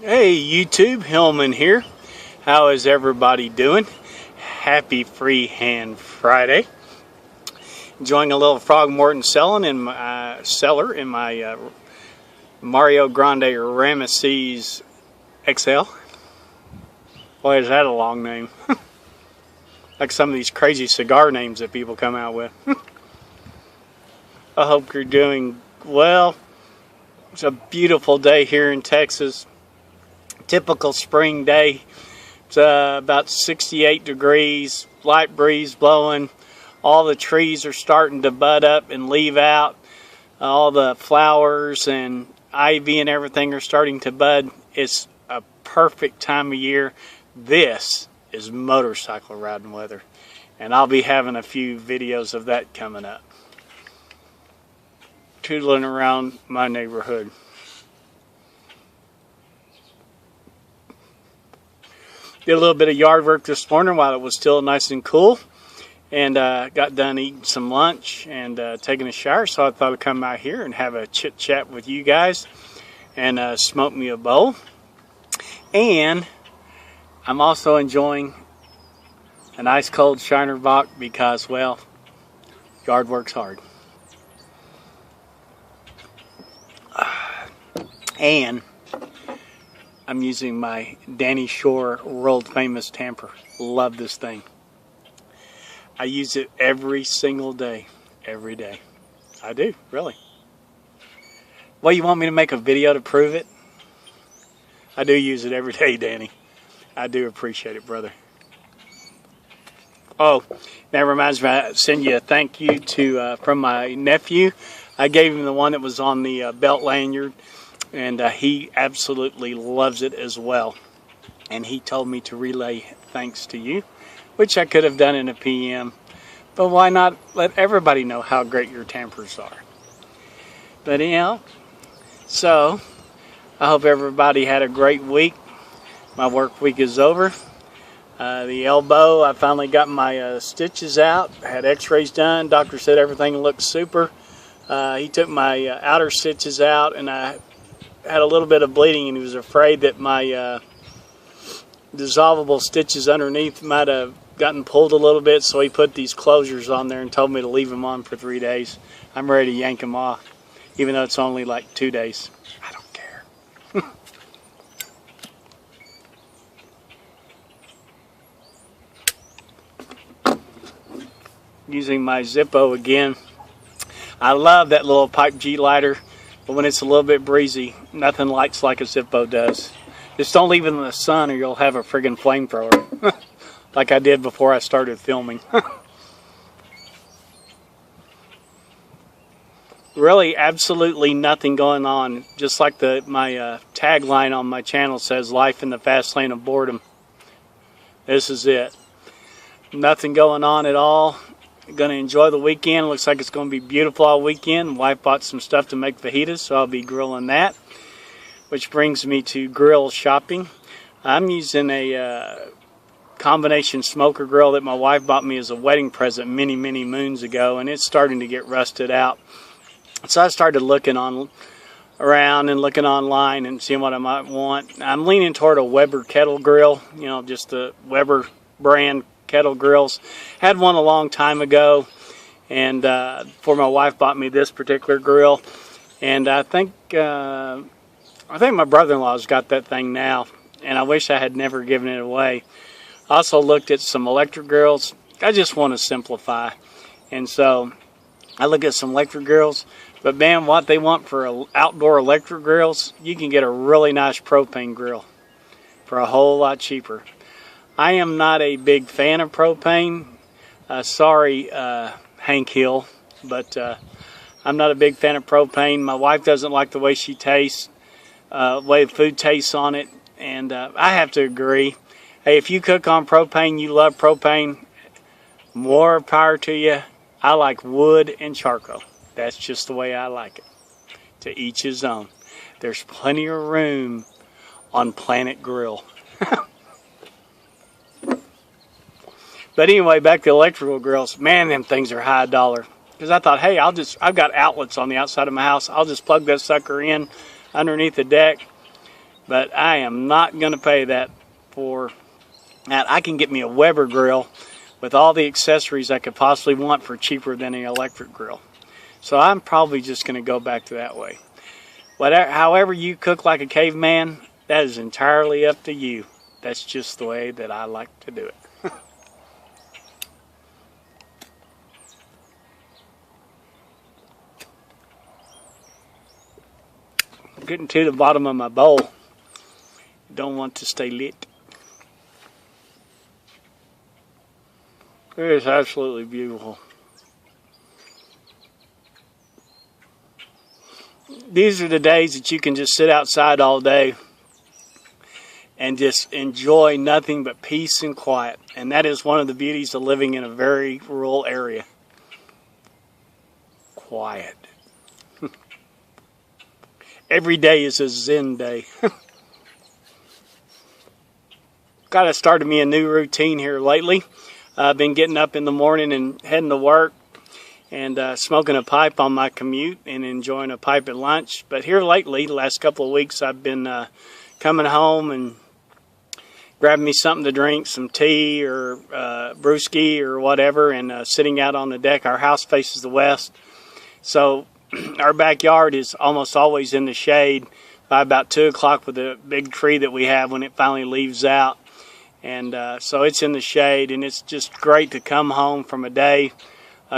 Hey YouTube, Hillman here. How is everybody doing? Happy Freehand Friday. Enjoying a little Frogmorton cellar in my Mario Grande Ramesses XL. Boy, is that a long name. Like some of these crazy cigar names that people come out with. I hope you're doing well. It's a beautiful day here in Texas. Typical spring day. It's about 68 degrees, light breeze blowing. All the trees are starting to bud up and leave out. All the flowers and ivy and everything are starting to bud. It's a perfect time of year. This is motorcycle riding weather, and I'll be having a few videos of that coming up. Tootling around my neighborhood. Did a little bit of yard work this morning while it was still nice and cool, and got done eating some lunch and taking a shower, so I thought I'd come out here and have a chit chat with you guys and smoke me a bowl. And I'm also enjoying an ice cold Shiner Bock because, well, yard work's hard. And I'm using my Danny Shore world famous tamper. Love this thing. I use it every single day. Every day. I do, really. Well, you want me to make a video to prove it? I do use it every day, Danny. I do appreciate it, brother. Oh, that reminds me, I send you a thank you to from my nephew. I gave him the one that was on the belt lanyard. And he absolutely loves it as well. And he told me to relay thanks to you, which I could have done in a PM. But why not let everybody know how great your tampers are? But anyhow, so I hope everybody had a great week. My work week is over. The elbow, I finally got my stitches out. I had x-rays done. Doctor said everything looked super. He took my outer stitches out, and I had a little bit of bleeding, and he was afraid that my dissolvable stitches underneath might have gotten pulled a little bit, so he put these closures on there and told me to leave them on for 3 days. I'm ready to yank them off, even though it's only like 2 days. I don't care. Using my Zippo again. I love that little Pipe G lighter. But when it's a little bit breezy, nothing lights like a Zippo does. Just don't leave it in the sun or you'll have a friggin' flamethrower. Like I did before I started filming. Really, absolutely nothing going on. Just like my tagline on my channel says, life in the fast lane of boredom. This is it. Nothing going on at all. Going to enjoy the weekend. Looks like it's going to be beautiful all weekend. Wife bought some stuff to make fajitas, so I'll be grilling that. Which brings me to grill shopping. I'm using a combination smoker grill that my wife bought me as a wedding present many moons ago, and it's starting to get rusted out. So I started looking around and looking online and seeing what I might want. I'm leaning toward a Weber kettle grill, you know, just the Weber brand kettle grills. Had one a long time ago, and before my wife bought me this particular grill, and I think my brother-in-law's got that thing now, and I wish I had never given it away. I also looked at some electric grills. I just want to simplify, and so I look at some electric grills, but man, what they want for outdoor electric grills, you can get a really nice propane grill for a whole lot cheaper. I am not a big fan of propane. Sorry, Hank Hill, but I'm not a big fan of propane. My wife doesn't like the way she tastes, way food tastes on it, and I have to agree. Hey, if you cook on propane, you love propane, more power to you. I like wood and charcoal. That's just the way I like it. To each his own. There's plenty of room on Planet Grill. But anyway, back to electrical grills. Man, them things are high dollar. Because I thought, hey, I've got outlets on the outside of my house. I'll just plug that sucker in underneath the deck But I am not going to pay that for that. I can get me a Weber grill with all the accessories I could possibly want for cheaper than an electric grill. So I'm probably just going to go back to that way. Whatever, however you cook like a caveman, that is entirely up to you. That's just the way that I like to do it. Getting to the bottom of my bowl. Don't want to stay lit. It is absolutely beautiful. These are the days that you can just sit outside all day and just enjoy nothing but peace and quiet. And that is one of the beauties of living in a very rural area. Quiet. Every day is a Zen day. Got to started me a new routine here lately. I've been getting up in the morning and heading to work and smoking a pipe on my commute and enjoying a pipe at lunch. But here lately, the last couple of weeks, I've been coming home and grabbing me something to drink, some tea or brewski or whatever, and sitting out on the deck. Our house faces the west, so our backyard is almost always in the shade by about 2 o'clock with a big tree that we have when it finally leaves out. And so it's in the shade, and it's just great to come home from a day,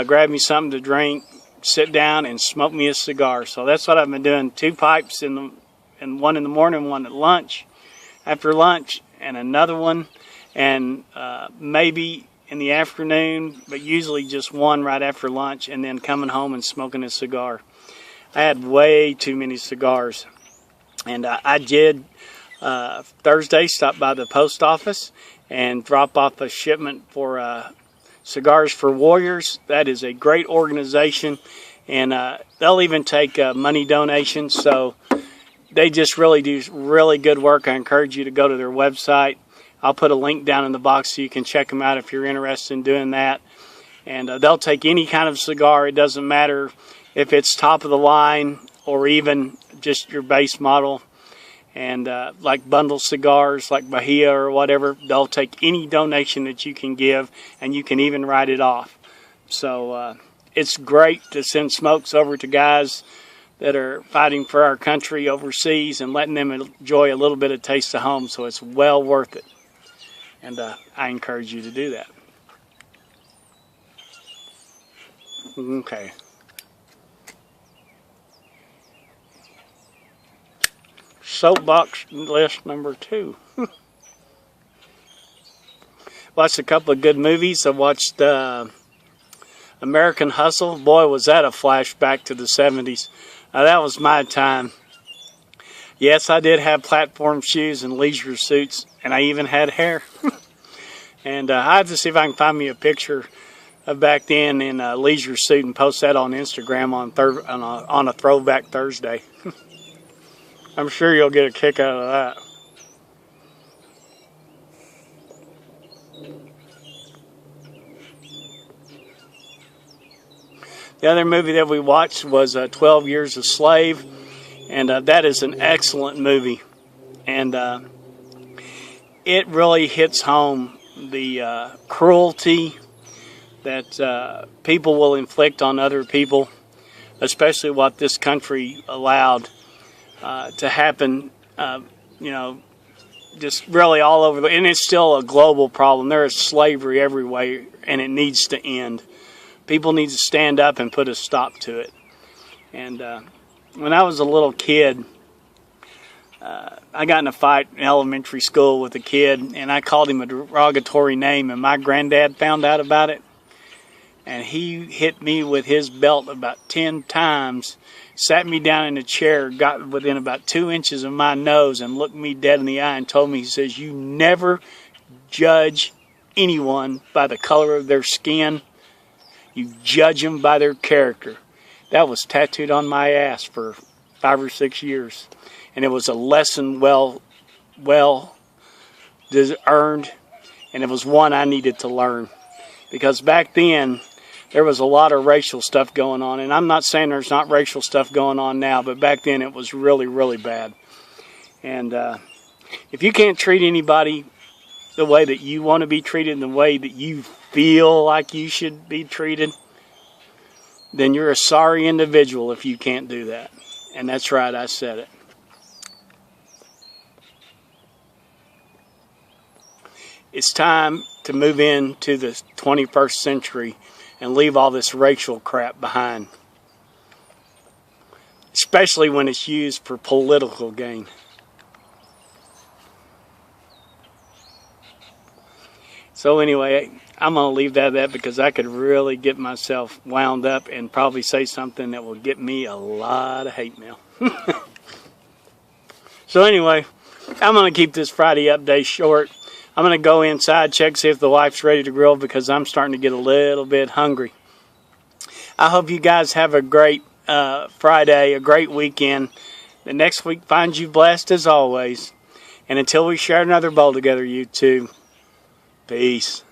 grab me something to drink, sit down, and smoke me a cigar. So that's what I've been doing. 2 pipes, and one in the morning, one at lunch, after lunch, and another one, and maybe in the afternoon, but usually just one right after lunch, and then coming home and smoking a cigar. I had way too many cigars, and I did Thursday stop by the post office and drop off a shipment for Cigars for Warriors. That is a great organization, and they'll even take money donations, so they just really do really good work. I encourage you to go to their website. I'll put a link down in the box so you can check them out if you're interested in doing that. And they'll take any kind of cigar. It doesn't matter if it's top of the line or even just your base model. And like bundle cigars, like Bahia or whatever, they'll take any donation that you can give, and you can even write it off. So it's great to send smokes over to guys that are fighting for our country overseas and letting them enjoy a little bit of taste of home. So it's well worth it. And I encourage you to do that. Okay. Soapbox list number 2. Watched a couple of good movies. I watched American Hustle. Boy, was that a flashback to the 70s. That was my time. Yes, I did have platform shoes and leisure suits, and I even had hair. And I have to see if I can find me a picture of back then in a leisure suit and post that on Instagram on a Throwback Thursday. I'm sure you'll get a kick out of that. The other movie that we watched was 12 Years a Slave, and that is an excellent movie. And it really hits home the cruelty that people will inflict on other people, especially what this country allowed to happen, just really all over. And it's still a global problem. There is slavery everywhere, and it needs to end. People need to stand up and put a stop to it. And when I was a little kid, I got in a fight in elementary school with a kid, and I called him a derogatory name, and my granddad found out about it. And he hit me with his belt about 10 times, sat me down in a chair, got within about 2 inches of my nose, and looked me dead in the eye and told me, he says, "You never judge anyone by the color of their skin. You judge them by their character." That was tattooed on my ass for 5 or 6 years. And it was a lesson well earned, and it was one I needed to learn. Because back then, there was a lot of racial stuff going on. And I'm not saying there's not racial stuff going on now, but back then it was really, really bad. And if you can't treat anybody the way that you want to be treated, the way that you feel like you should be treated, then you're a sorry individual if you can't do that. And that's right, I said it. It's time to move into the 21st century and leave all this racial crap behind, especially when it's used for political gain. So anyway, I'm going to leave that at that because I could really get myself wound up and probably say something that will get me a lot of hate mail. So anyway, I'm going to keep this Friday update short. I'm going to go inside, check, see if the wife's ready to grill because I'm starting to get a little bit hungry. I hope you guys have a great Friday, a great weekend. The next week finds you blessed as always. And until we share another bowl together, you two, peace.